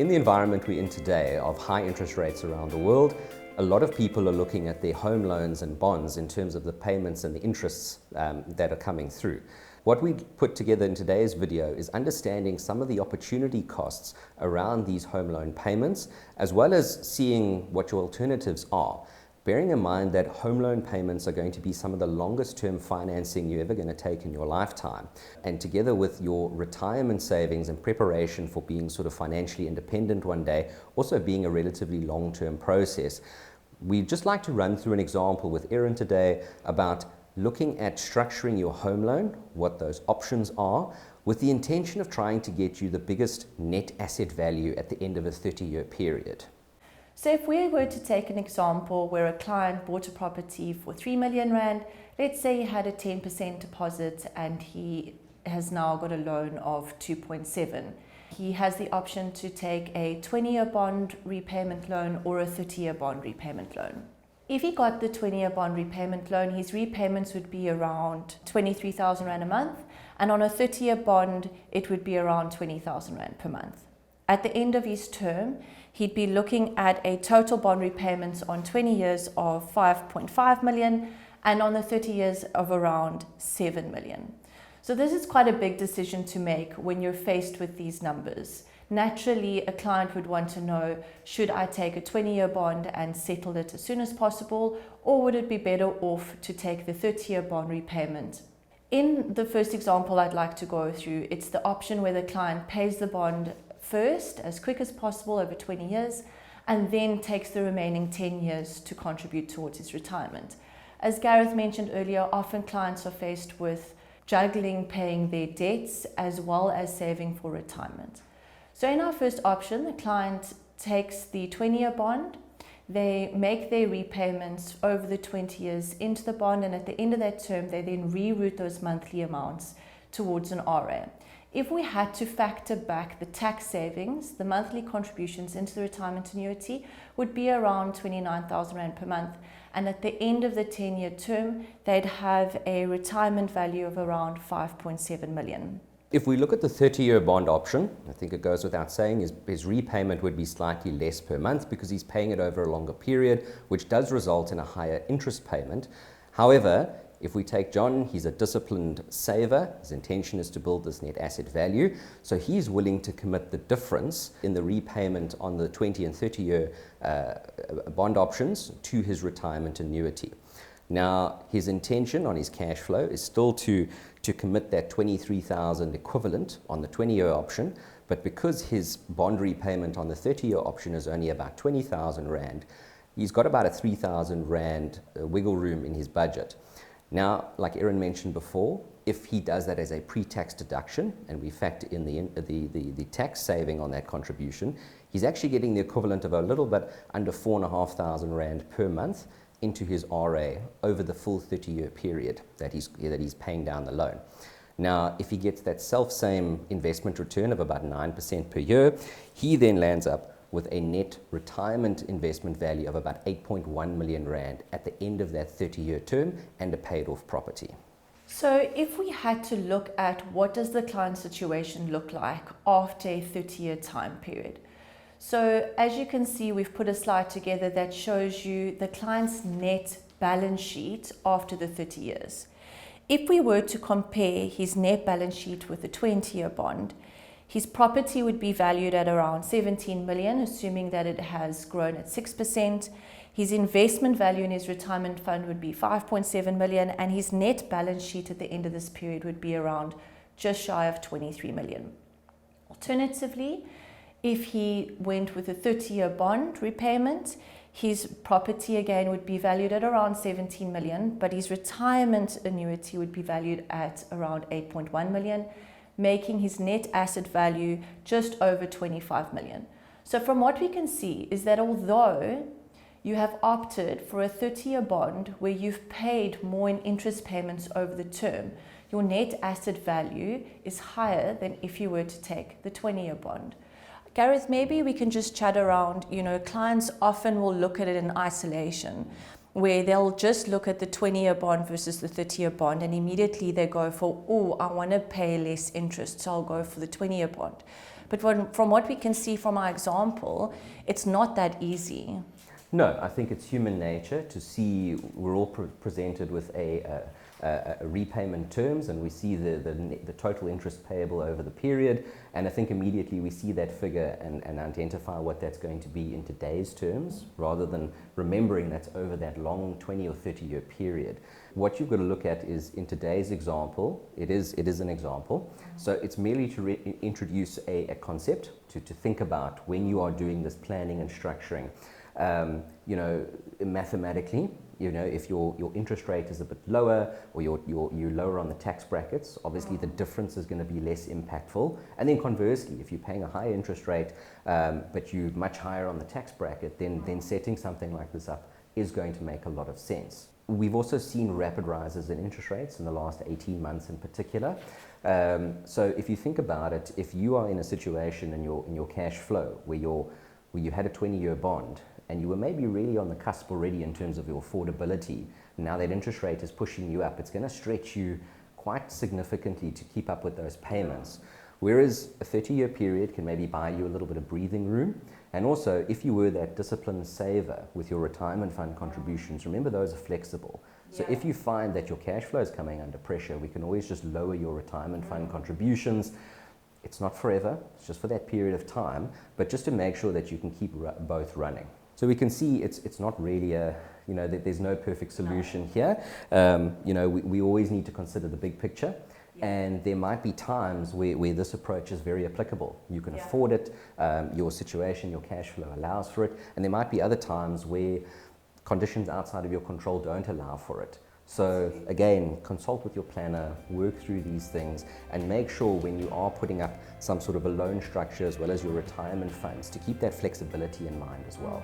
In the environment we're in today of high interest rates around the world, a lot of people are looking at their home loans and bonds in terms of the payments and the interests that are coming through. What we put together in today's video is understanding some of the opportunity costs around these home loan payments, as well as seeing what your alternatives are. Bearing in mind that home loan payments are going to be some of the longest term financing you're ever going to take in your lifetime. And together with your retirement savings and preparation for being sort of financially independent one day, also being a relatively long-term process, we'd just like to run through an example with Erin today about looking at structuring your home loan, what those options are, with the intention of trying to get you the biggest net asset value at the end of a 30-year period. So if we were to take an example where a client bought a property for 3 million rand, let's say he had a 10% deposit and he has now got a loan of 2.7. He has the option to take a 20-year bond repayment loan or a 30-year bond repayment loan. If he got the 20-year bond repayment loan, his repayments would be around 23,000 rand a month, and on a 30-year bond, it would be around 20,000 rand per month. At the end of his term, he'd be looking at a total bond repayments on 20 years of 5.5 million and on the 30 years of around 7 million. So this is quite a big decision to make when you're faced with these numbers. Naturally, a client would want to know, should I take a 20-year bond and settle it as soon as possible, or would it be better off to take the 30-year bond repayment? In the first example I'd like to go through, it's the option where the client pays the bond first, as quick as possible over 20 years, and then takes the remaining 10 years to contribute towards his retirement. As Gareth mentioned earlier, often clients are faced with juggling paying their debts as well as saving for retirement. So in our first option, the client takes the 20-year bond, they make their repayments over the 20 years into the bond, and at the end of that term, they then reroute those monthly amounts towards an RA. If we had to factor back the tax savings, the monthly contributions into the retirement annuity would be around 29,000 rand per month. And at the end of the 10-year term, they'd have a retirement value of around 5.7 million. If we look at the 30-year bond option, I think it goes without saying his repayment would be slightly less per month because he's paying it over a longer period, which does result in a higher interest payment. However, if we take John, he's a disciplined saver. His intention is to build this net asset value. So he's willing to commit the difference in the repayment on the 20 and 30-year bond options to his retirement annuity. Now, his intention on his cash flow is still to commit that 23,000 equivalent on the 20-year option, but because his bond repayment on the 30-year option is only about 20,000 rand, he's got about a 3,000 rand wiggle room in his budget. Now, like Erin mentioned before, if he does that as a pre-tax deduction and we factor in the tax saving on that contribution, he's actually getting the equivalent of a little bit under 4,500 rand per month into his RA over the full 30-year period that he's paying down the loan. Now, if he gets that same investment return of about 9% per year, he then lands up with a net retirement investment value of about 8.1 million rand at the end of that 30-year term and a paid-off property. So if we had to look at what does the client situation look like after a 30-year time period. So as you can see, we've put a slide together that shows you the client's net balance sheet after the 30 years. If we were to compare his net balance sheet with the 20-year bond, his property would be valued at around 17 million, assuming that it has grown at 6%. His investment value in his retirement fund would be 5.7 million, and his net balance sheet at the end of this period would be around just shy of 23 million. Alternatively, if he went with a 30-year bond repayment, his property again would be valued at around 17 million, but his retirement annuity would be valued at around 8.1 million. Making his net asset value just over 25 million. So from what we can see is that although you have opted for a 30-year bond where you've paid more in interest payments over the term, your net asset value is higher than if you were to take the 20-year bond. Gareth, maybe we can just chat around, clients often will look at it in isolation where they'll just look at the 20-year bond versus the 30-year bond, and immediately they go for, oh, I want to pay less interest, so I'll go for the 20-year bond. But from what we can see from our example, it's not that easy. No, I think it's human nature to see we're all presented with a repayment terms, and we see the total interest payable over the period, and I think immediately we see that figure and identify what that's going to be in today's terms, rather than remembering that's over that long 20 or 30 year period. What you've got to look at is, in today's example, it is an example, so it's merely to introduce a concept to think about when you are doing this planning and structuring. You know, mathematically, you know, if your interest rate is a bit lower, or you're lower on the tax brackets, obviously the difference is going to be less impactful. And then conversely, if you're paying a higher interest rate, but you're much higher on the tax bracket, then setting something like this up is going to make a lot of sense. We've also seen rapid rises in interest rates in the last 18 months in particular. So if you think about it, if you are in a situation in your cash flow where you had a 20-year bond, and you were maybe really on the cusp already in terms of your affordability, now that interest rate is pushing you up, it's going to stretch you quite significantly to keep up with those payments. Whereas a 30-year period can maybe buy you a little bit of breathing room. And also, if you were that disciplined saver with your retirement fund contributions, remember those are flexible. So if you find that your cash flow is coming under pressure, we can always just lower your retirement fund contributions. It's not forever, it's just for that period of time, but just to make sure that you can keep both running. So we can see it's not really you know, there's no perfect solution here. You know, we always need to consider the big picture. And there might be times where this approach is very applicable. You can afford it, your situation, your cash flow allows for it. And there might be other times where conditions outside of your control don't allow for it. So again, consult with your planner, work through these things, and make sure when you are putting up some sort of a loan structure as well as your retirement funds to keep that flexibility in mind as well.